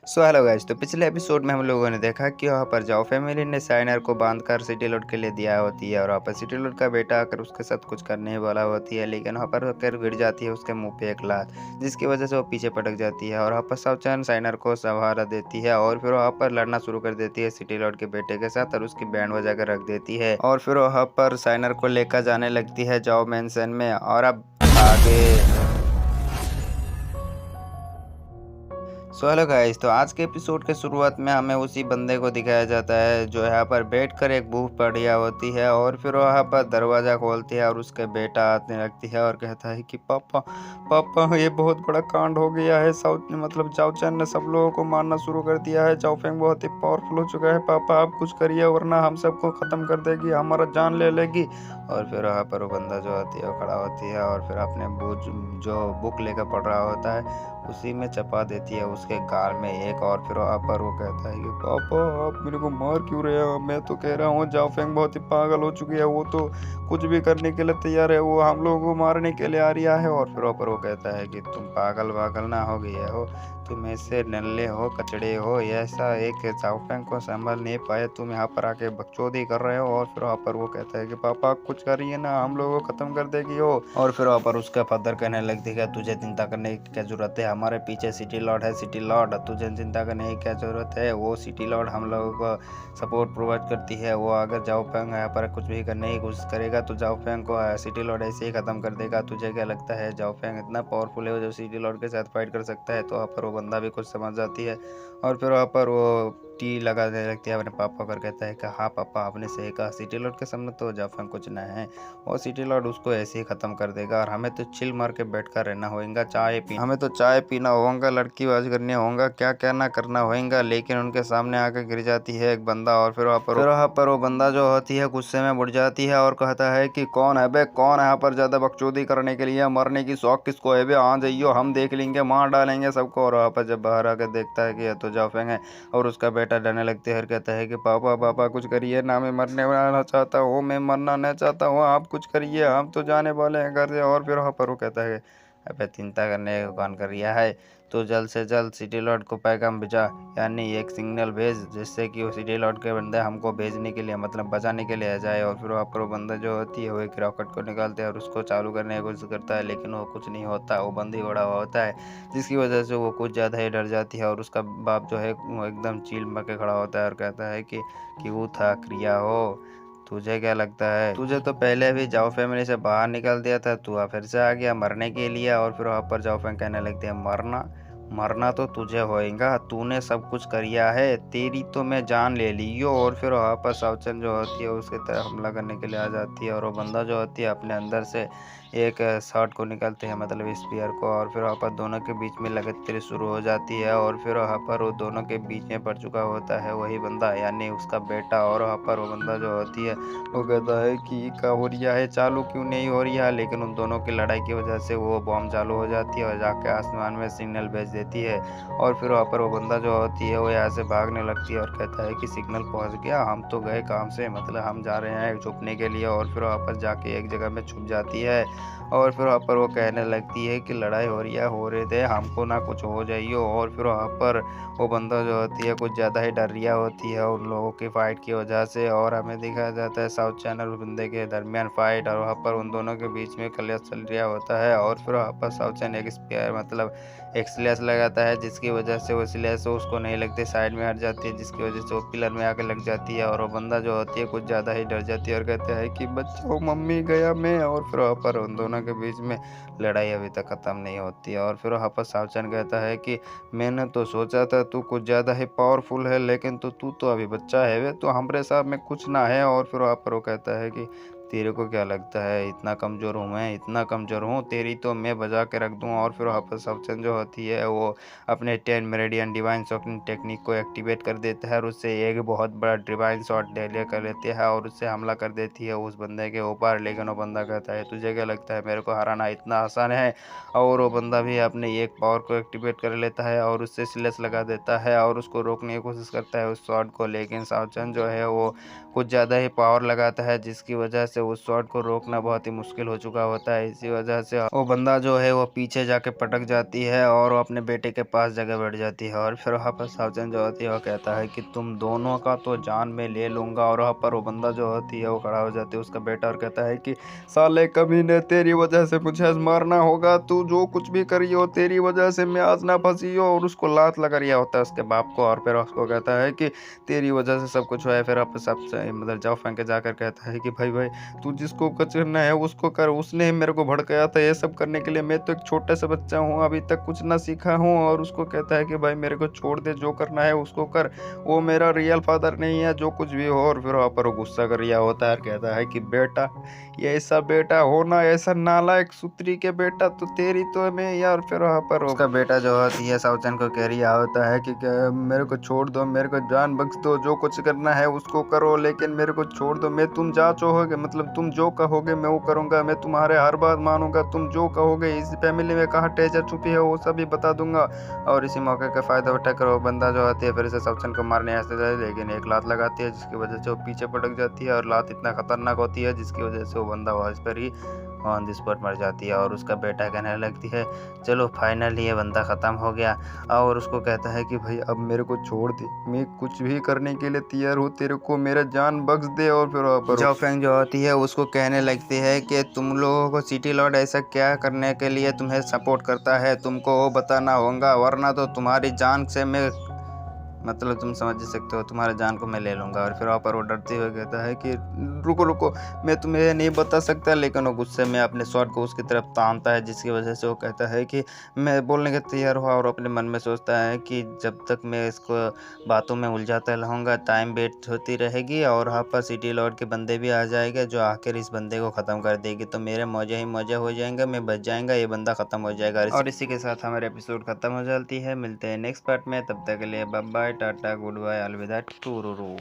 Hello guys. तो पिछले episode में हम लोगों ने देखा कि वहाँ पर जाओ फैमिली ने साइनर को बांधकर सिटी लॉर्ड के लिए दिया होती है और वहाँ पर सिटी लॉर्ड का बेटा आकर उसके साथ कुछ करने वाला होती है, लेकिन वहाँ पर आकर गिर जाती है उसके मुंह पे एक लात, जिसकी वजह से वो पीछे पटक जाती है और वहाँ पर सावचान साइनर को सहारा देती है और फिर वहाँ पर लड़ना शुरू कर देती है सिटी लॉर्ड के बेटे के साथ और उसकी बैंड बजा कर रख देती है और फिर वहाँ पर साइनर को लेकर जाने लगती है जाओ मैंसन में। और अब आगे हेलो गाइस। तो आज के एपिसोड के शुरुआत में हमें उसी बंदे को दिखाया जाता है जो यहाँ पर बैठकर एक बुक पढ़िया होती है और फिर वहाँ पर दरवाज़ा खोलती है और उसके बेटा आने लगती है और कहता है कि पापा पापा ये बहुत बड़ा कांड हो गया है। साउथ मतलब जाओ चैन ने सब लोगों को मारना शुरू कर दिया है। जाओ फेंग बहुत ही पावरफुल हो चुका है। पापा आप कुछ करिए वरना हम सबको ख़त्म कर देगी, हमारा जान ले लेगी। और फिर वहाँ पर वो बंदा जो होती है वो खड़ा होती है और फिर अपने जो बुक लेकर पढ़ रहा होता है उसी में चपा देती है उसके गाल में एक। और फिर वहाँ पर वो कहता है कि पापा आप मेरे को मार क्यों रहे हो? मैं तो कह रहा हूँ जाओ फेंग बहुत ही पागल हो चुकी है, वो तो कुछ भी करने के लिए तैयार है, वो हम लोगों को मारने के लिए आ रही है। और फिर वहाँ पर वो कहता है कि तुम पागल वागल ना हो गए हो, तुम ऐसे नल्ले हो कचड़े हो, ऐसा एक जाओ फेंग को संभाल नहीं पाए, तुम यहाँ पर आके बकचोदी कर रहे हो। और फिर वहाँ पर वो कहता है कि पापा आप कुछ करिए ना, हम लोगों को खत्म कर देगी हो। और फिर वहाँ पर उसका फादर कहने लगती है तुझे चिंता करने की क्या जरूरत है, हमारे पीछे सिटी लॉर्ड है, सिटी लॉर्ड, तुझे चिंता करने की क्या जरूरत है, वो सिटी लॉर्ड हम लोगों को सपोर्ट प्रोवाइड करती है, वो अगर जाओ फेंग यहाँ पर कुछ भी करने की कोशिश करेगा तो जाओ फेंग को सिटी लॉर्ड ऐसे ही खत्म कर देगा। तुझे क्या लगता है जाओ फेंग इतना पावरफुल है जो सिटी लॉर्ड के साथ फाइट कर सकता है? तो वहाँ पर वो बंदा भी कुछ समझ जाती है और फिर वहाँ पर वो टी लगाने लगती है अपने पापा को, कहता है कि हाँ पापा आपने सही कहा, सिटी लॉर्ड के सामने तो जाओ फेंग कुछ ना है, और सिटी लॉर्ड उसको ऐसे ही खत्म कर देगा और हमें तो चिल मार के बैठ कर रहना होगा, हमें तो चाय पीना होगा, लड़की बाज करनी होगा, क्या क्या ना करना होगा। लेकिन उनके सामने आकर गिर जाती है एक बंदा और फिर वहाँ पर वो बंदा जो होती है गुस्से में बढ़ जाती है और कहता है कि कौन है बे, कौन है यहाँ पर ज्यादा बकचोदी करने के लिए, मरने की शौक किसको है बे, आ जाइयो हम देख लेंगे, मार डालेंगे सबको। और वहाँ पर जब बाहर आकर देखता है कि ये तो जाओ फेंग है और उसका बेटा डरने लगते है, कहता है कि पापा पापा कुछ करिए ना, मैं मरने वाला चाहता हूँ, मैं मरना नहीं चाहता हूँ, आप कुछ करिए, हम तो जाने वाले हैं घर से। और फिर वहाँ पर वो कहता है अबे चिंता करने का कौन कर रिया है, तो जल्द से जल्द सिटी लॉर्ड को पैगाम भेजा, यानी एक सिग्नल भेज जिससे कि वो सिटी लॉर्ड के बंदे हमको भेजने के लिए मतलब बचाने के लिए आ जाए। और फिर वहाँ पर वो बंदा जो होती है वो एक रॉकेट को निकालते हैं और उसको चालू करने की कोशिश करता है, लेकिन वो कुछ नहीं होता, वो बंद ही उड़ा हुआ होता है, जिसकी वजह से वो कुछ ज़्यादा ही डर जाती है। और उसका बाप जो है वो एकदम चील मार के खड़ा होता है और कहता है कि वो था क्रिया हो, तुझे क्या लगता है, तुझे तो पहले भी जाओ फैमिली से बाहर निकाल दिया था, तू फिर से आ गया मरने के लिए। और फिर वहाँ पर जाओ फैमिली कहने लगती है मरना, मरना तो तुझे होएगा, तूने सब कुछ करिया है, तेरी तो मैं जान ले लियो। और फिर वहाँ पर सावचन जो होती है उसके तरफ हमला करने के लिए आ जाती है और वो बंदा जो होती है अपने अंदर से एक शॉट को निकालते हैं मतलब स्पीयर को, और फिर वहाँ पर दोनों के बीच में लगातार शुरू हो जाती है। और फिर वहाँ पर वो दोनों के बीच में पड़ चुका होता है वही बंदा यानी उसका बेटा। और वहाँ पर वो बंदा जो होती है वो कहता है कि क्या हो रिया है, चालू क्यों नहीं हो रही है, लेकिन उन दोनों की लड़ाई की वजह से वो बॉम्ब चालू हो जाती है और जाके आसमान में सिग्नल भेज देती है। और फिर वहाँ पर वो बंदा जो होती है वो यहाँ से भागने लगती है और कहता है कि सिग्नल पहुँच गया, हम तो गए काम से, मतलब हम जा रहे हैं छुपने के लिए। और फिर वहाँ पर जाके एक जगह में छुप जाती है और फिर वहाँ पर वो कहने लगती है कि लड़ाई हो रही है, हो रहे थे, हमको ना कुछ हो जाइयो। और फिर वहाँ पर वो बंदा जो होती है कुछ ज़्यादा ही डर रिया होती है उन लोगों की फ़ाइट की वजह से, और हमें दिखाया जाता है साउथ चैनल और बंदे के दरमियान फ़ाइट और वहाँ पर उन दोनों के बीच में कलेश चल रिया होता है। और फिर वहाँ पर साउथ चैनल एक स्पेयर मतलब एक स्लैश लगाता है जिसकी वजह से वो स्लैश उसको नहीं लगती, साइड में हट जाती है, जिसकी वजह से वो पिलर में आके लग जाती है और वो बंदा जो होती है कुछ ज़्यादा ही डर जाती है और कहता है कि बच्चों मम्मी गया मैं। और फिर वहाँ पर उन दोनों के बीच में लड़ाई अभी तक ख़त्म नहीं होती है। और फिर वहाँ पर सावचन कहता है कि मैंने तो सोचा था तू कुछ ज़्यादा ही पावरफुल है, लेकिन तू तो अभी बच्चा है वे, तो हमारे साथ में कुछ ना है। और फिर वहाँ पर वो कहता है कि तेरे को क्या लगता है इतना कमज़ोर हूँ मैं, इतना कमज़ोर हूँ, तेरी तो मैं बजा के रख दूँ। और फिर वहाँ पर सावचन जो होती है वो अपने 10 मेरिडियन डिवाइन शॉटिंग टेक्निक को एक्टिवेट कर देता है और उससे एक बहुत बड़ा डिवाइन शॉट ले कर लेते हैं और उससे हमला कर देती है उस बंदे के ऊपर। लेकिन वो बंदा कहता है तुझे क्या लगता है मेरे को हराना इतना आसान है? और वो बंदा भी अपने एक पावर को एक्टिवेट कर लेता है और उससे स्लेस लगा देता है और उसको रोकने की कोशिश करता है उस शॉट को, लेकिन सावचन जो है वो कुछ ज़्यादा ही पावर लगाता है जिसकी वजह से से उस शॉट को रोकना बहुत ही मुश्किल हो चुका होता है। इसी वजह से वो बंदा जो है वो पीछे जाके पटक जाती है और वो अपने बेटे के पास जगह बैठ जाती है। और फिर वहाँ पर सावचन जो होती है वो कहता है कि तुम दोनों का तो जान में ले लूँगा। और वहाँ पर वो बंदा जो होती है वो खड़ा हो जाती है उसका बेटा और कहता है कि साले कमीने, तेरी वजह से मुझे आज मारना होगा। तू जो कुछ भी करी हो तेरी वजह से मैं आज ना फंसी हो। और उसको लात लगा रिया होता है उसके बाप को। और फिर उसको कहता है कि तेरी वजह से सब कुछ हुआ है। फिर आप सबसे मतलब जाओ फेंक के जाकर कहता है कि भाई भाई तू जिसको करना है उसको कर। उसने ही मेरे को भड़काया था ये सब करने के लिए। मैं तो एक छोटा सा बच्चा हूँ, अभी तक कुछ ना सीखा हूँ। और उसको कहता है कि भाई मेरे को छोड़ दे, जो करना है उसको कर, वो मेरा रियल फादर नहीं है, जो कुछ भी हो। और फिर वहाँ पर वो गुस्सा कर रिया होता है और कहता है कि बेटा, ये ऐसा बेटा होना, ऐसा नालायक सुतरी के बेटा तो तेरी तो मैं यार। फिर वहाँ पर उसका बेटा जो होती है सावचन को कह रिया होता है कि मेरे को छोड़ दो, मेरे को जान बख्श दो, जो कुछ करना है उसको करो, लेकिन मेरे को छोड़ दो। मैं तुम जा चाहोगे, मतलब तुम जो कहोगे मैं वो करूँगा, मैं तुम्हारे हर बात मानूंगा, तुम जो कहोगे। इस फैमिली में कहाँ ट्रेजर छुपी है वो सभी बता दूंगा। और इसी मौके का फ़ायदा उठाकर वो बंदा जो होती है फिर से सावचन को मारने आते है, लेकिन एक लात लगाती है जिसकी वजह से वो पीछे पटक जाती है। और लात इतना खतरनाक होती है जिसकी वजह से वो बंदा वहाँ पर ही ऑन द स्पॉट मर जाती है। और उसका बेटा कहने लगती है चलो फाइनली ये बंदा ख़त्म हो गया। और उसको कहता है कि भाई अब मेरे को छोड़ दे, मैं कुछ भी करने के लिए तैयार हूँ, तेरे को मेरा जान बख्श दे। और फिर वहाँ पर जाओ फेंग जो होती है उसको कहने लगती है कि तुम लोगों को सिटी लॉर्ड ऐसा क्या करने के लिए तुम्हें सपोर्ट करता है, तुमको वो बताना होगा, वरना तो तुम्हारी जान से मैं, मतलब तुम समझ ही सकते हो, तुम्हारे जान को मैं ले लूँगा। और फिर वहाँ पर वो डरते हुए कहता है कि रुको रुको, मैं तुम्हें नहीं बता सकता। लेकिन वो गुस्से में अपने शॉट को उसकी तरफ तानता है जिसकी वजह से वो कहता है कि मैं बोलने के तैयार हुआ। और अपने मन में सोचता है कि जब तक मैं इसको बातों में उलझाता रहूँगा टाइम वेस्ट होती रहेगी और वहाँ पर सिटी लॉर्ड के बंदे भी आ जाएंगे जो आखिर इस बंदे को ख़त्म कर देगी। तो मेरे मौजे ही मौजे हो जाएंगे, मैं बच जाएंगा, ये बंदा ख़त्म हो जाएगा। और इसी के साथ हमारे एपिसोड ख़त्म हो जाती है। मिलते हैं नेक्स्ट पार्ट में, तब तक के लिए bye bye, tata, good bye, अलविदा, टूरूरू।